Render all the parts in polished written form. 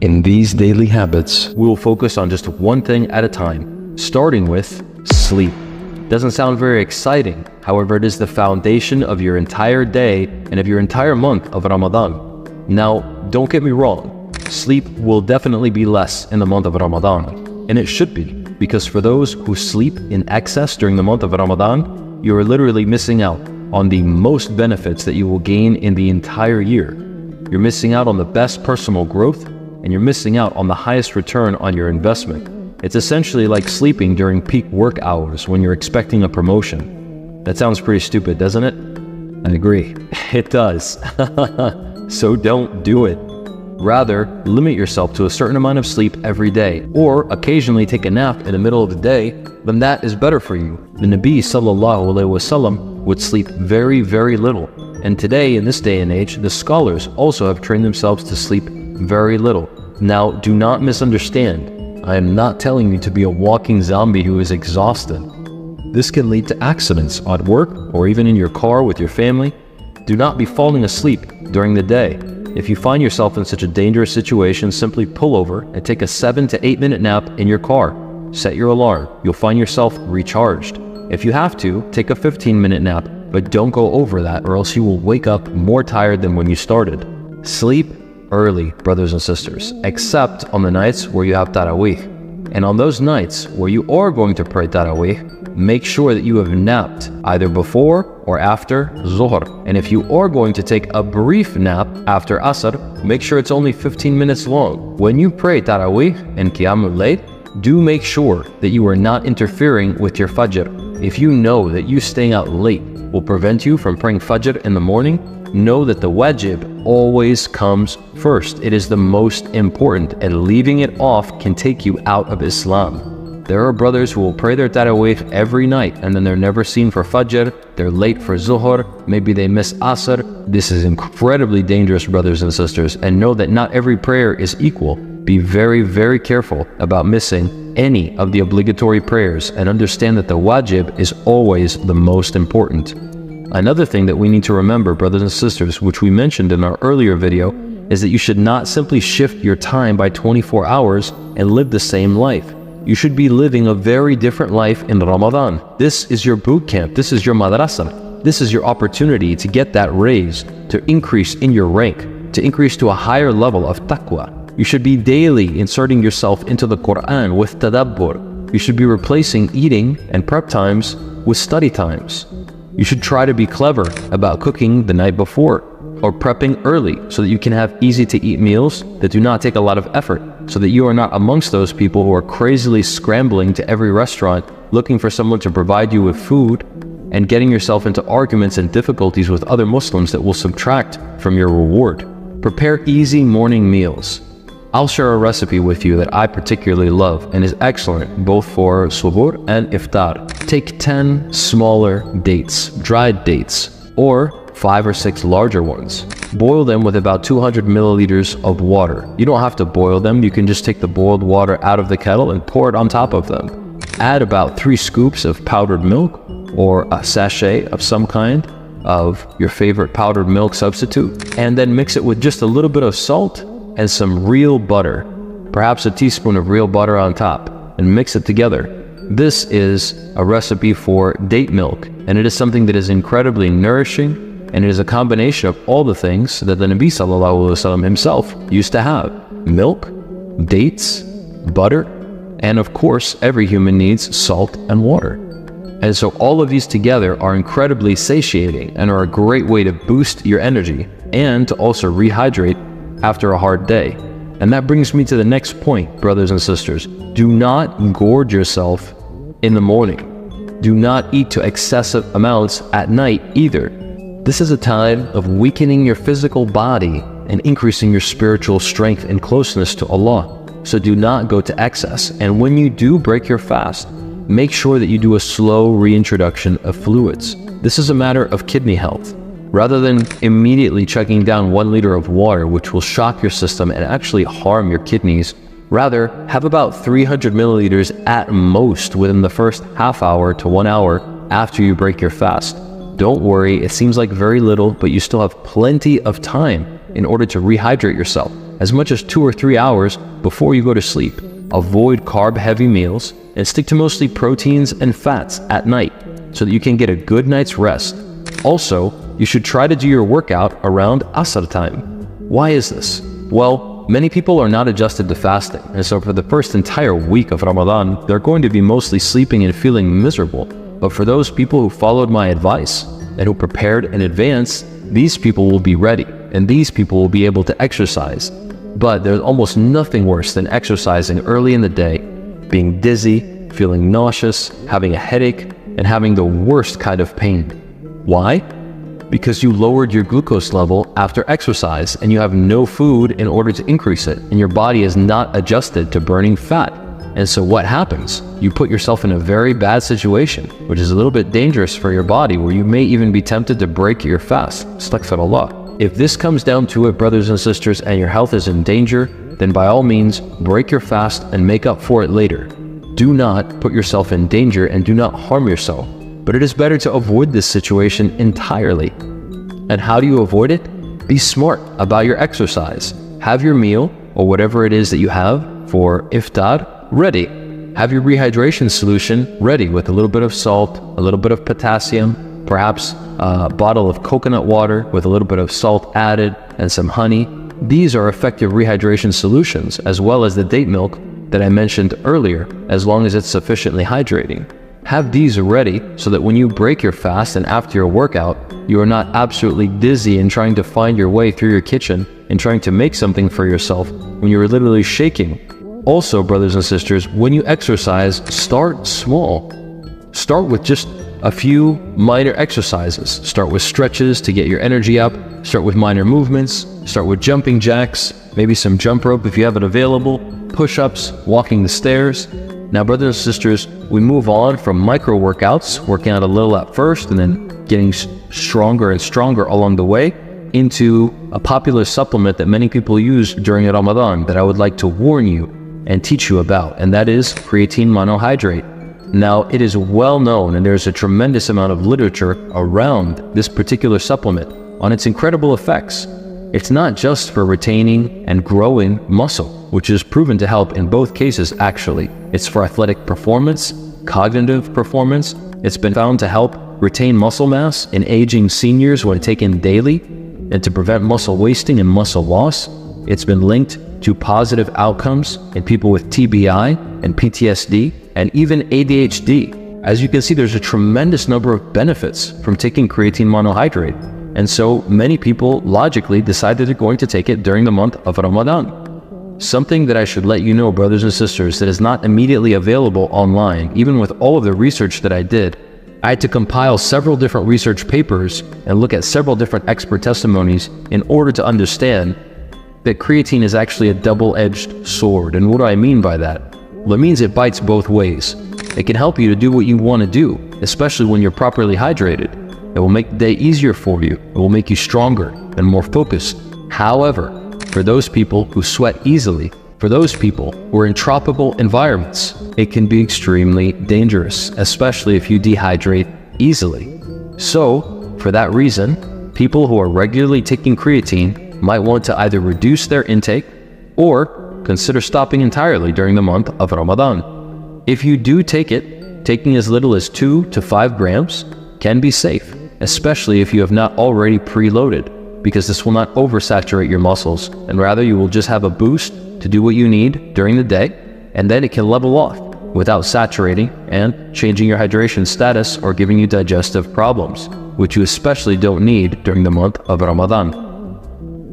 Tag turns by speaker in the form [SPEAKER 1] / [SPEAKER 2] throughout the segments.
[SPEAKER 1] In these daily habits, we will focus on just one thing at a time, starting with sleep. Doesn't sound very exciting, however, it is the foundation of your entire day and of your entire month of Ramadan. Now, don't get me wrong, sleep will definitely be less in the month of Ramadan, and it should be, because for those who sleep in excess during the month of Ramadan, you are literally missing out on the most benefits that you will gain in the entire year. You're missing out on the best personal growth, and you're missing out on the highest return on your investment. It's essentially like sleeping during peak work hours when you're expecting a promotion. That sounds pretty stupid, doesn't it? I agree. It does. So don't do it. Rather, limit yourself to a certain amount of sleep every day, or occasionally take a nap in the middle of the day, then that is better for you. The Nabi sallallahu alaihi wasallam would sleep very, very little. And today, in this day and age, the scholars also have trained themselves to sleep very little. Now, do not misunderstand. I am not telling you to be a walking zombie who is exhausted. This can lead to accidents at work or even in your car with your family. Do not be falling asleep during the day. If you find yourself in such a dangerous situation, simply pull over and take a 7 to 8 minute nap in your car. Set your alarm. You'll find yourself recharged. If you have to, take a 15-minute nap, but don't go over that or else you will wake up more tired than when you started. Sleep early, brothers and sisters, except on the nights where you have Taraweeh. And on those nights where you are going to pray Taraweeh, make sure that you have napped either before or after Zuhr. And if you are going to take a brief nap after Asr, make sure it's only 15 minutes long. When you pray Taraweeh and Qiyamul Layl, do make sure that you are not interfering with your Fajr. If you know that you staying out late will prevent you from praying Fajr in the morning, know that the wajib always comes first. It is the most important, and leaving it off can take you out of Islam. There are brothers who will pray their Taraweeh every night and then they're never seen for Fajr, they're late for Zuhr, maybe they miss Asr. This is incredibly dangerous, brothers and sisters, and know that not every prayer is equal. Be very, very careful about missing any of the obligatory prayers and understand that the wajib is always the most important. Another thing that we need to remember, brothers and sisters, which we mentioned in our earlier video, is that you should not simply shift your time by 24 hours and live the same life. You should be living a very different life in Ramadan. This is your boot camp. This is your madrasa. This is your opportunity to get that raise, to increase in your rank, to increase to a higher level of taqwa. You should be daily inserting yourself into the Quran with tadabbur. You should be replacing eating and prep times with study times. You should try to be clever about cooking the night before or prepping early so that you can have easy-to-eat meals that do not take a lot of effort, so that you are not amongst those people who are crazily scrambling to every restaurant looking for someone to provide you with food and getting yourself into arguments and difficulties with other Muslims that will subtract from your reward. Prepare easy morning meals. I'll share a recipe with you that I particularly love and is excellent both for suhoor and iftar. Take 10 smaller dates, dried dates, or 5 or 6 larger ones. Boil them with about 200 milliliters of water. You don't have to boil them, you can just take the boiled water out of the kettle and pour it on top of them. Add about 3 scoops of powdered milk or a sachet of some kind of your favorite powdered milk substitute, and then mix it with just a little bit of salt and some real butter, perhaps a teaspoon of real butter on top, and mix it together. This is a recipe for date milk, and it is something that is incredibly nourishing, and it is a combination of all the things that the Nabi sallallahu alaihi wasallam himself used to have: milk, dates, butter, and of course every human needs salt and water. And so all of these together are incredibly satiating and are a great way to boost your energy and to also rehydrate after a hard day. And that brings me to the next point, brothers and sisters. Do not gorge yourself in the morning. Do not eat to excessive amounts at night either. This is a time of weakening your physical body and increasing your spiritual strength and closeness to Allah. So do not go to excess. And when you do break your fast, make sure that you do a slow reintroduction of fluids. This is a matter of kidney health. Rather than immediately chugging down 1 liter of water, which will shock your system and actually harm your kidneys, rather have about 300 milliliters at most within the first half hour to 1 hour after you break your fast. Don't worry, it seems like very little, but you still have plenty of time in order to rehydrate yourself. as much as 2 or 3 hours before you go to sleep. Avoid carb-heavy meals and stick to mostly proteins and fats at night so that you can get a good night's rest. Also, you should try to do your workout around Asr time. Why is this? Well, many people are not adjusted to fasting, and so for the first entire week of Ramadan, they're going to be mostly sleeping and feeling miserable. But for those people who followed my advice and who prepared in advance, these people will be ready, and these people will be able to exercise. But there's almost nothing worse than exercising early in the day, being dizzy, feeling nauseous, having a headache, and having the worst kind of pain. Why? Because you lowered your glucose level after exercise and you have no food in order to increase it, and your body is not adjusted to burning fat. And so what happens? You put yourself in a very bad situation, which is a little bit dangerous for your body, where you may even be tempted to break your fast. Astaghfirullah. If this comes down to it, brothers and sisters, and your health is in danger, then by all means, break your fast and make up for it later. Do not put yourself in danger and do not harm yourself. But it is better to avoid this situation entirely. And how do you avoid it? Be smart about your exercise. Have your meal, or whatever it is that you have for iftar, ready. Have your rehydration solution ready with a little bit of salt, a little bit of potassium, perhaps a bottle of coconut water with a little bit of salt added and some honey. These are effective rehydration solutions, as well as the date milk that I mentioned earlier, as long as it's sufficiently hydrating. Have these ready so that when you break your fast and after your workout, you are not absolutely dizzy and trying to find your way through your kitchen and trying to make something for yourself when you're literally shaking. Also, brothers and sisters, when you exercise, start small. Start with just a few minor exercises. Start with stretches to get your energy up. Start with minor movements. Start with jumping jacks, maybe some jump rope if you have it available, push-ups, walking the stairs. Now, brothers and sisters, we move on from micro workouts, working out a little at first and then getting stronger and stronger along the way, into a popular supplement that many people use during Ramadan that I would like to warn you and teach you about, and that is creatine monohydrate. Now, it is well known, and there's a tremendous amount of literature around this particular supplement on its incredible effects. It's not just for retaining and growing muscle, which is proven to help in both cases actually. It's for athletic performance, cognitive performance. It's been found to help retain muscle mass in aging seniors when taken daily, and to prevent muscle wasting and muscle loss. It's been linked to positive outcomes in people with TBI and PTSD and even ADHD. As you can see, there's a tremendous number of benefits from taking creatine monohydrate. And so many people logically decided they're going to take it during the month of Ramadan. Something that I should let you know, brothers and sisters, that is not immediately available online, even with all of the research that I did. I had to compile several different research papers and look at several different expert testimonies in order to understand that creatine is actually a double-edged sword. And what do I mean by that? Well, it means it bites both ways. It can help you to do what you want to do, especially when you're properly hydrated. It will make the day easier for you. It will make you stronger and more focused. However, for those people who sweat easily, for those people who are in tropical environments, it can be extremely dangerous, especially if you dehydrate easily. So, for that reason, people who are regularly taking creatine might want to either reduce their intake or consider stopping entirely during the month of Ramadan. If you do take it, taking as little as 2 to 5 grams can be safe, especially if you have not already preloaded, because this will not oversaturate your muscles, and rather you will just have a boost to do what you need during the day, and then it can level off without saturating and changing your hydration status or giving you digestive problems, which you especially don't need during the month of Ramadan.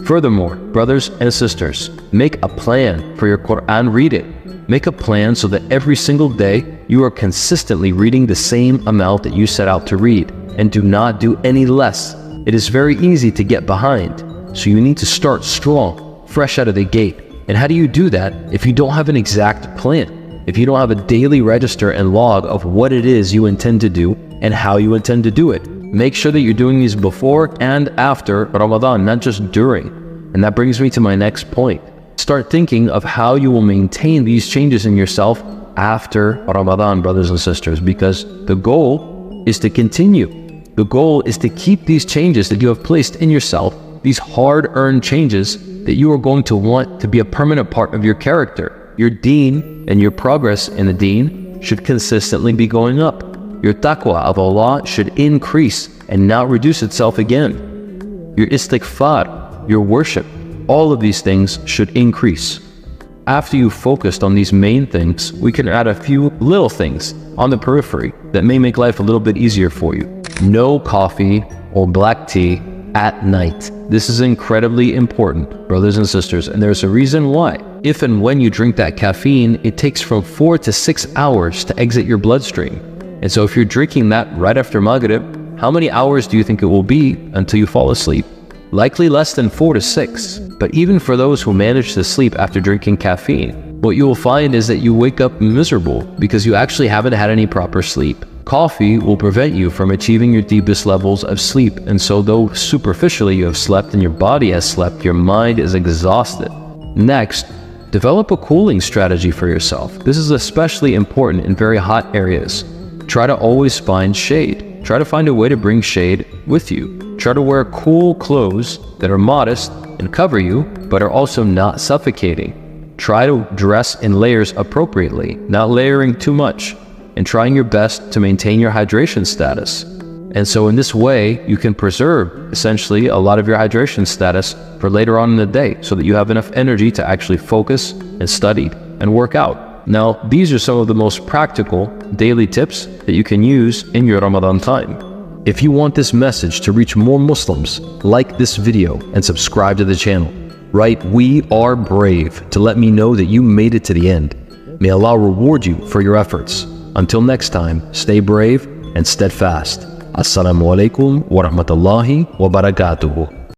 [SPEAKER 1] Furthermore, brothers and sisters, make a plan for your Quran reading. Make a plan so that every single day you are consistently reading the same amount that you set out to read, and do not do any less. It is very easy to get behind, so you need to start strong, fresh out of the gate. And how do you do that if you don't have an exact plan? If you don't have a daily register and log of what it is you intend to do and how you intend to do it? Make sure that you're doing these before and after Ramadan, not just during. And that brings me to my next point. Start thinking of how you will maintain these changes in yourself after Ramadan, brothers and sisters, because the goal is to continue. The goal is to keep these changes that you have placed in yourself these hard-earned changes that you are going to want to be a permanent part of your character. Your deen and your progress in the deen should consistently be going up. Your taqwa of Allah should increase and not reduce itself again. Your istighfar, your worship, all of these things should increase. After you've focused on these main things, we can add a few little things on the periphery that may make life a little bit easier for you. No coffee or black tea at night. This is incredibly important, brothers and sisters, and there's a reason why. If and when you drink that caffeine, it takes from 4 to 6 hours to exit your bloodstream. And so if you're drinking that right after Maghrib, how many hours do you think it will be until you fall asleep? Likely less than 4 to 6. But even for those who manage to sleep after drinking caffeine, what you will find is that you wake up miserable because you actually haven't had any proper sleep. Coffee will prevent you from achieving your deepest levels of sleep, and so though superficially you have slept and your body has slept, your mind is exhausted. Next, develop a cooling strategy for yourself. This is especially important in very hot areas. Try to always find shade. Try to find a way to bring shade with you. Try to wear cool clothes that are modest and cover you, but are also not suffocating. Try to dress in layers appropriately, not layering too much, and trying your best to maintain your hydration status. And so in this way, you can preserve essentially a lot of your hydration status for later on in the day so that you have enough energy to actually focus and study and work out. Now, these are some of the most practical daily tips that you can use in your Ramadan time. If you want this message to reach more Muslims, like this video and subscribe to the channel. Write "We are brave" to let me know that you made it to the end. May Allah reward you for your efforts. Until next time, stay brave and steadfast. Assalamu alaikum wa rahmatullahi wa barakatuhu.